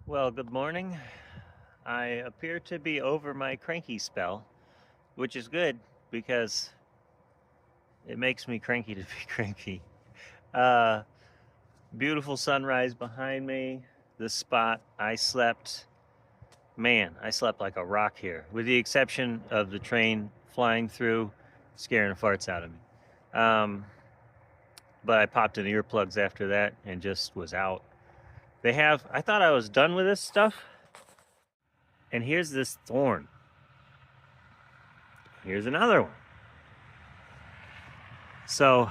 Well, good morning. I appear to be over my cranky spell, which is good because it makes me cranky to be cranky. Uh, Beautiful sunrise behind me. The spot I slept, man, I slept like a rock here, with the exception of the train flying through, scaring the farts out of me. Um, but I popped in earplugs after that and just was out. I thought I was done with this stuff, and here's this thorn. Here's another one. So,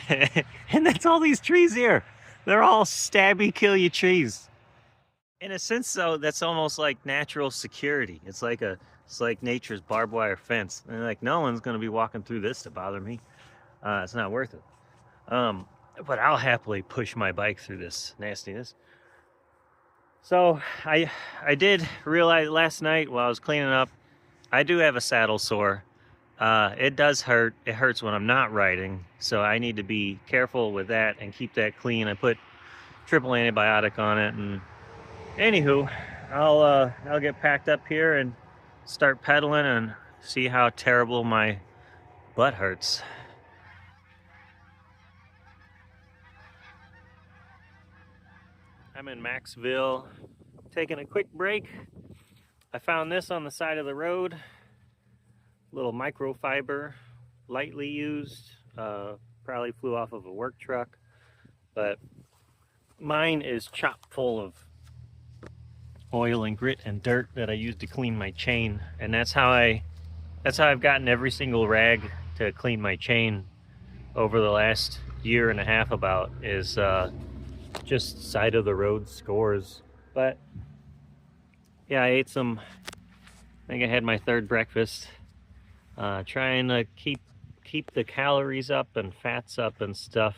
and that's all these trees here. They're all stabby, kill you trees. In a sense, though, that's almost like natural security. It's like nature's barbed wire fence. And like, no one's going to be walking through this to bother me. It's not worth it. Um, but I'll happily push my bike through this nastiness. So I did realize last night while I was cleaning up, I do have a saddle sore. It does hurt. It hurts when I'm not riding, so I need to be careful with that and keep that clean. I put triple antibiotic on it, and anywho, I'll get packed up here and start pedaling and see how terrible my butt hurts. I'm in Maxville, taking a quick break. I found this on the side of the road. Little microfiber, lightly used, probably flew off of a work truck, but mine is chock full of oil and grit and dirt that I use to clean my chain, and that's how I've gotten every single rag to clean my chain over the last year and a half about is just side of the road scores. But yeah, I think I had my third breakfast. Trying to keep the calories up and fats up and stuff.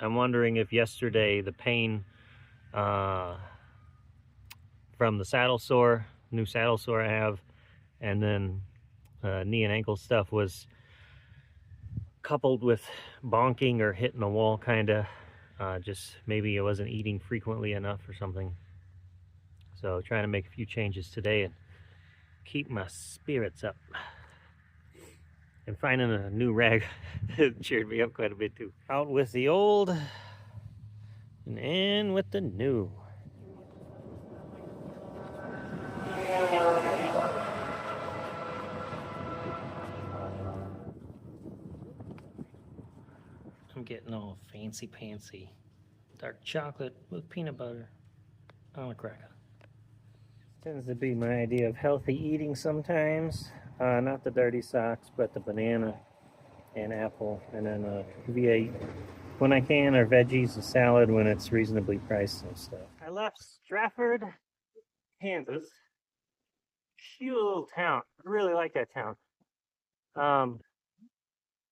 I'm wondering if yesterday the pain from the new saddle sore I have, and then knee and ankle stuff was coupled with bonking or hitting the wall, kind of. Just maybe I wasn't eating frequently enough or something. So trying to make a few changes today and keep my spirits up. And finding a new rag cheered me up quite a bit too. Out with the old and in with the new. I'm getting all fancy pantsy. Dark chocolate with peanut butter on a cracker. Tends to be my idea of healthy eating sometimes. Not the dirty socks, but the banana and apple, and then V8 when I can, or veggies and salad when it's reasonably priced and stuff. I left Stratford, Kansas. Cute little town. I really like that town.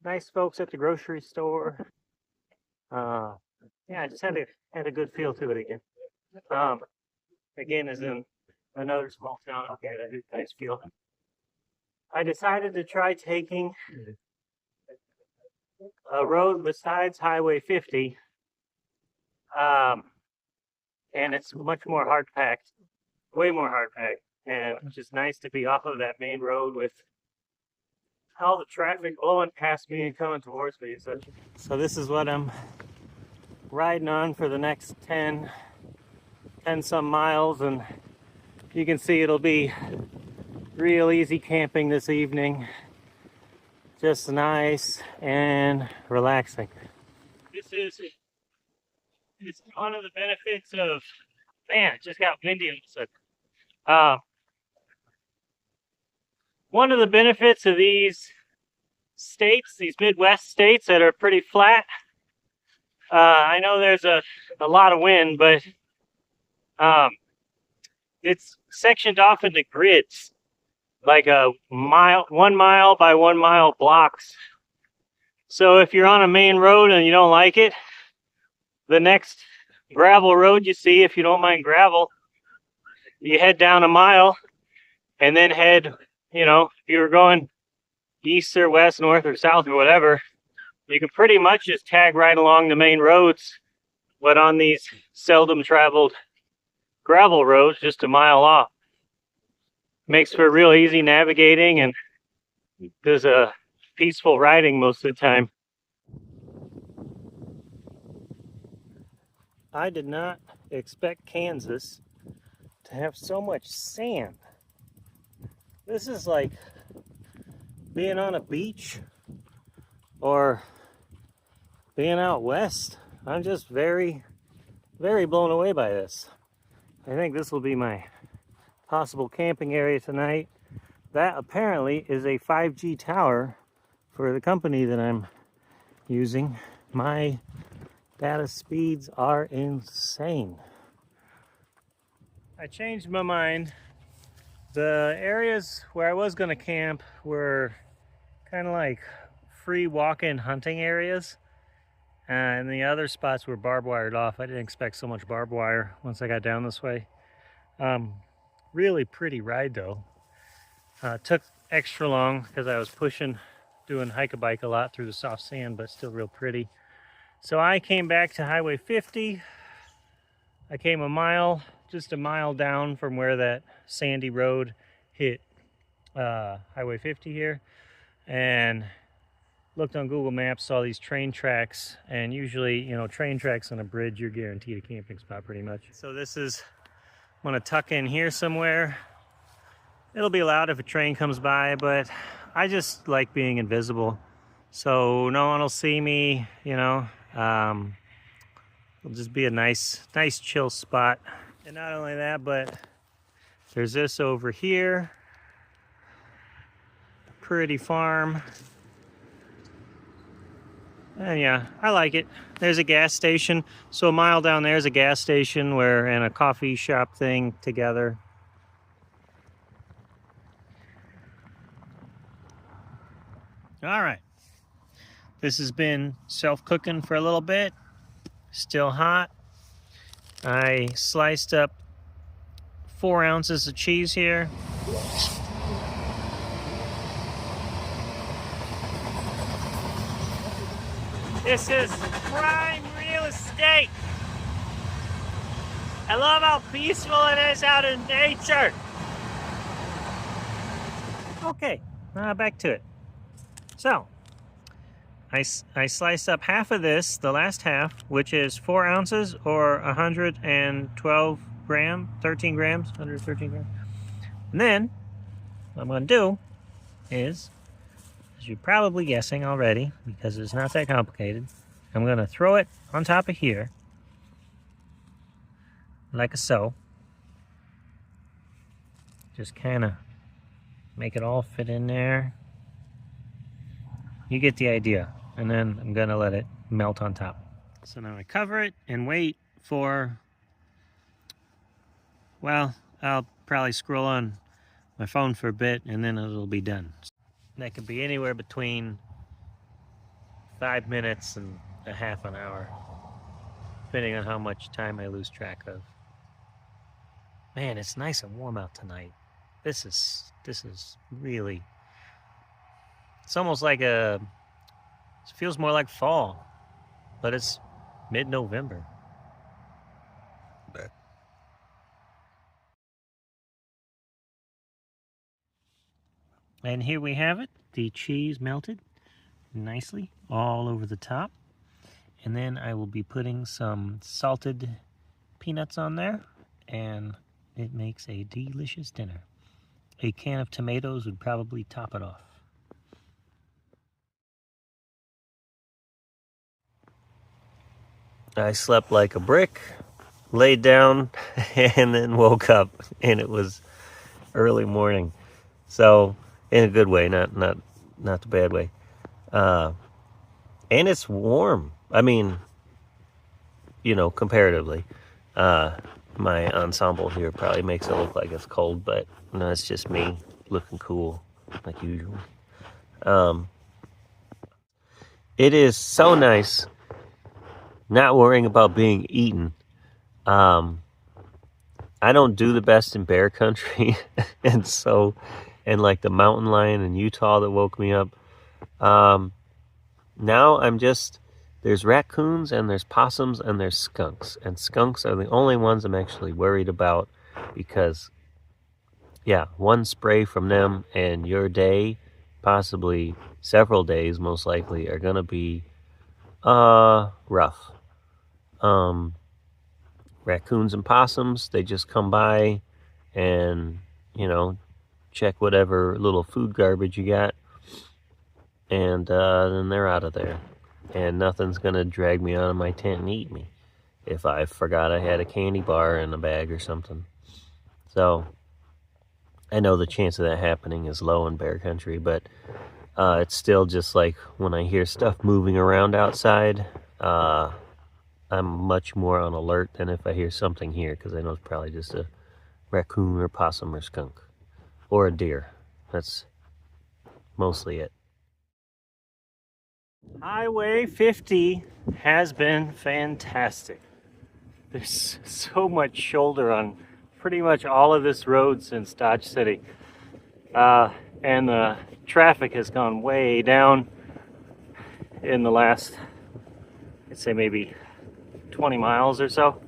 Nice folks at the grocery store. Yeah, I just had a good feel to it again. Again, as in another small town. Okay, that is nice feel. I decided to try taking a road besides Highway 50, and it's much more hard packed, way more hard packed, and it's just nice to be off of that main road with all the traffic blowing past me and coming towards me. So this is what I'm riding on for the next 10 some miles, and you can see it'll be real easy camping this evening. Just nice and relaxing. It's one of the benefits of, man, it just got windy all of a sudden. One of the benefits of these states, these Midwest states that are pretty flat, I know there's a lot of wind, but it's sectioned off into grids, like a 1 mile by 1 mile blocks. So if you're on a main road and you don't like it, the next gravel road you see, if you don't mind gravel, you head down a mile and then head, if you were going east or west, north or south or whatever, you can pretty much just tag right along the main roads, but on these seldom traveled gravel roads just a mile off. Makes for real easy navigating, and there's a peaceful riding most of the time. I did not expect Kansas to have so much sand. This is like being on a beach or being out west. I'm just very, very blown away by this. I think this will be my possible camping area tonight. That apparently is a 5G tower for the company that I'm using. My data speeds are insane. I changed my mind. The areas where I was going to camp were kind of like free walk-in hunting areas, and the other spots were barbed wired off. I didn't expect so much barbed wire once I got down this way. Really pretty ride though. Took extra long because I was doing hike-a-bike a lot through the soft sand, but still real pretty. So I came back to Highway 50. I came just a mile down from where that sandy road hit Highway 50 here, and looked on Google Maps, saw these train tracks, and usually, you know, train tracks on a bridge, you're guaranteed a camping spot pretty much. So this is, I'm gonna tuck in here somewhere. It'll be loud if a train comes by, but I just like being invisible, so no one will see me, you know. It'll just be a nice chill spot. And not only that, but there's this over here. Pretty farm. And yeah, I like it. There's a gas station. So a mile down there is a gas station and a coffee shop thing together. All right. This has been self-cooking for a little bit. Still hot. I sliced up 4 ounces of cheese here. This is prime real estate. I love how peaceful it is out in nature. Okay, back to it. So, I sliced up half of this, the last half, which is 4 ounces or 112 grams, 13 grams, 113 grams. And then, what I'm going to do is, as you're probably guessing already, because it's not that complicated, I'm going to throw it on top of here, like so. Just kind of make it all fit in there. You get the idea. And then I'm gonna let it melt on top. So now I cover it and wait for, well, I'll probably scroll on my phone for a bit and then it'll be done. That could be anywhere between 5 minutes and a half an hour, depending on how much time I lose track of. Man, it's nice and warm out tonight. This is really, it's almost like it feels more like fall, but it's mid-November. And here we have it, the cheese melted nicely all over the top. And then I will be putting some salted peanuts on there, and it makes a delicious dinner. A can of tomatoes would probably top it off. I slept like a brick, laid down, and then woke up, and it was early morning. So, in a good way, not the bad way. And it's warm. I mean, you know, comparatively. My ensemble here probably makes it look like it's cold, but no, it's just me looking cool, like usual. It is so nice not worrying about being eaten. I don't do the best in bear country, and like the mountain lion in Utah that woke me up. Now I'm just, There's raccoons and there's possums and there's skunks. And skunks are the only ones I'm actually worried about because, yeah, one spray from them and your day, possibly several days most likely, are going to be rough. Raccoons and possums, they just come by and, you know, check whatever little food garbage you got, and then they're out of there. And nothing's gonna drag me out of my tent and eat me if I forgot I had a candy bar in a bag or something. So I know the chance of that happening is low in bear country, but it's still just like when I hear stuff moving around outside, I'm much more on alert than if I hear something here, because I know it's probably just a raccoon or possum or skunk or a deer. That's mostly it. Highway 50 has been fantastic. There's so much shoulder on pretty much all of this road since Dodge City. And the traffic has gone way down in the last, I'd say maybe 20 miles or so.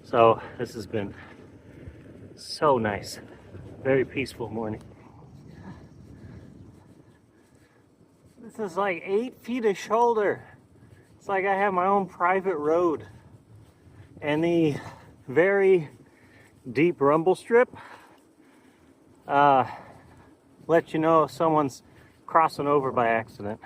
So this has been so nice. Very peaceful morning. This is like 8 feet of shoulder. It's like I have my own private road. And the very deep rumble strip lets you know if someone's crossing over by accident.